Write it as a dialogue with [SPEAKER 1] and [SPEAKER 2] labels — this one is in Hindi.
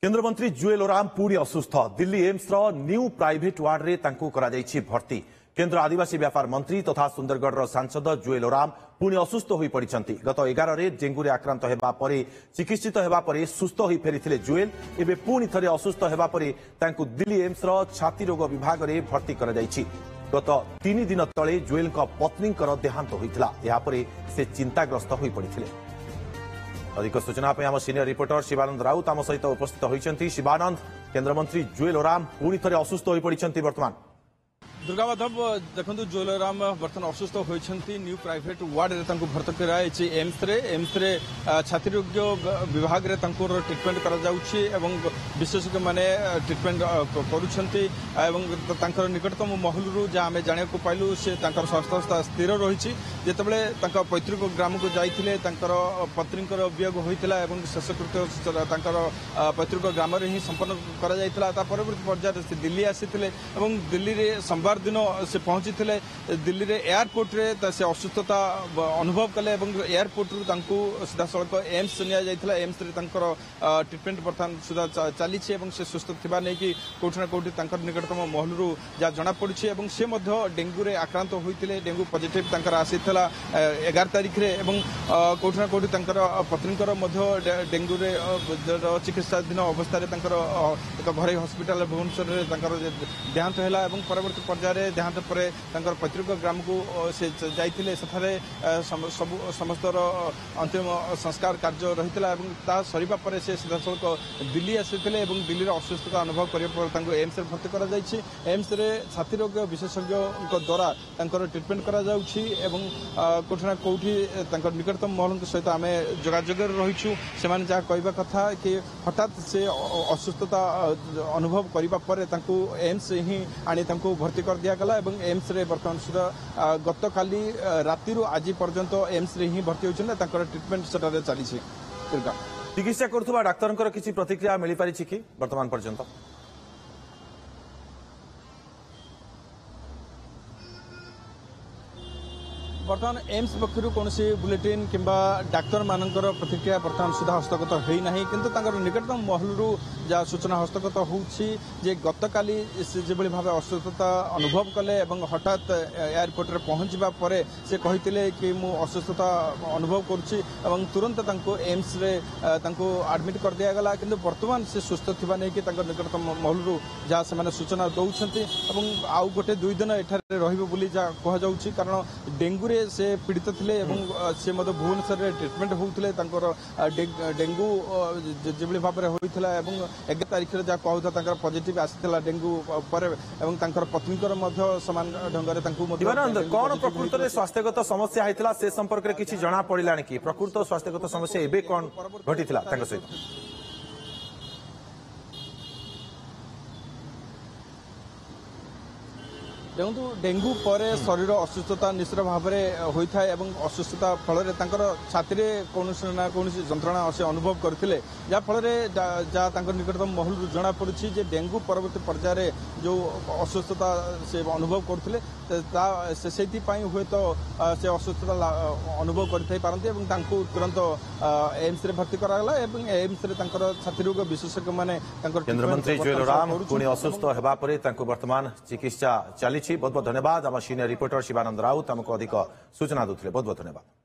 [SPEAKER 1] केंद्र मंत्री जुएल ओराम पुणी असुस्थ Delhi AIIMS new private ward रे भर्ती केंद्र आदिवासी व्यापार मंत्री तथा सुंदरगढ़ सांसद जुएल ओराम पुणी असुस्थ हो पड़ती गत 11 रे डेंगू रे आक्रांत हेबा परे चिकित्सित हेबा परे सुस्थ हो फेरी जुएल एबे पुणी थरे असुस्थ हेबा परे तांकु दिल्ली एम्स छाती रोग विभाग रे भर्ती करा जायछि। गत 3 दिन तले जुएल पत्नी देहांत होइतिला या परे से चिंताग्रस्त हो पड़ते। अधिक सूचना आम सीनियर रिपोर्टर शिवानंद राउत आम सहित उपस्थित होती। शिवानंद, केंद्रमंत्री जुएल ओराम पुणी थे असुस्थ हो पड़ती वर्तमान
[SPEAKER 2] दुर्गा माधव देखो जुएल ओराम बर्तमान असुस्थ होती न्यू प्राइवेट वार्ड रे भर्ती कराई एम्स रे छाती रोग विभाग रे ट्रिटमेंट करा विशेषज्ञ माने ट्रिटमेंट कर निकटतम महलू जहाँ आम जाना पाइलु से स्वास्थ्य स्थिर रही जितेबाला पैतृक ग्राम को जाइए पत्नी वियोग होता शेषकृत्य पैतृक ग्राम ही संपन्न कर परवर्ती पर्यायर से दिल्ली आसी दिल्ली रे सोमवार दिन से पहुंची दिल्ली रे एयरपोर्ट रे से असुस्थता अनुभव कले एयरपोर्ट रु सीधा सड़क एम्स निया एम्स रे ट्रिटमेंट बर्तमान सुधा चली से सुस्थ थिबा नै कि कोठना कोठी निकटतम महलू जहाँ जना पड़ी से डेंगू रे आक्रांत होते डेंगू पॉजिटिव आसी 11 तारीख रे कोठना कोठी पत्नी डेंगू रे चिकित्साधीन अवस्था एक घरे हस्पिटाल भुवनेश्वर देहांत है परवर्ती पर्यायर देहांत पर पैतृक ग्राम को से जाइए समस्त अंतिम संस्कार कार्य रही सरीबा पर से सीधा सड़क दिल्ली आसी दिल्ली असुस्थता अनुभव करने एम्स भर्ती कर एम्स छाती रोग विशेषज्ञ द्वारा ट्रिटमेंट करा कोठना कोठी निकटतम महल सहित आम जोगाजोग रहीचु से जहाँ कहवा कथा कि हठात से असुस्थता अनुभव करने एम्स ही आनी भर्ती कर दिगला एम्स रे बर्तमान सुधा गत काली राति आज पर्यंत एम्स रे ही भर्ती होती ट्रिटमेंट सेटारे चली
[SPEAKER 1] चिकित्सा करुवा डाक्तर किसी प्रतिक्रिया मिल पारी कि वर्तमान पर्यंत
[SPEAKER 2] बर्तमान एम्स पक्षर कौन बुलेटिन किंबा डाक्तर मानकर प्रतिक्रिया बर्तमान सुधा हस्तगत होना किंतु निकटतम महलू जहाँ सूचना हस्तगत होची गत काली जो भाव असुस्थता अनुभव कले हठात एयरपोर्ट रे पहुंचवा पर से कहते कि मु असुस्थता अनुभव करुच्ची तुरंत एम्स रे एडमिट कर दिगला किंतु वर्तमान से सुस्थ थिबा नै कि निकटतम महलू जहाँ से सूचना दौरान आउ गोटे 2 दिन एठारे रहिबो बोली जहाँ कहुच्छी कारण डेंगू रे से पीड़ित थे से भुवनेश्वर ट्रिटमेंट होते डेंगू जो भाव में होता 11 तारीख जहाँ कहता पॉजिटिव आसाला डेंगू पर पत्नी सामान ढंग
[SPEAKER 1] कौन प्रकृत स्वास्थ्यगत समस्या होता से संपर्क में किसी जना पड़ा कि प्रकृत स्वास्थ्यगत समस्या एवं कौन घटी सहित
[SPEAKER 2] देखो डेंगू पर शरीर असुस्थता निश्चित भाव में होता है असुस्थता फल छाती कौन ना कौन जंत्रणा से अनुभव करते जहाँफल जहाँ निकटतम महलू जना पड़ी डेंगू परवर्ती पर्यायर जो असुस्थता से अनुभव करते हुए तो से असुस्थता अनुभव करते तुरंत एम्स रे भर्ती करागला एम्स रे छाती रोग विशेषज्ञ माने
[SPEAKER 1] केंद्रमंत्री जुएल ओराम पुणी असुस्थ होगा वर्तमान चिकित्सा चली बहुत बहुत धन्यवाद। आम सीनियर रिपोर्टर शिवानंद राउत आमको अधिक सूचना दूसरे बहुत बहुत धन्यवाद।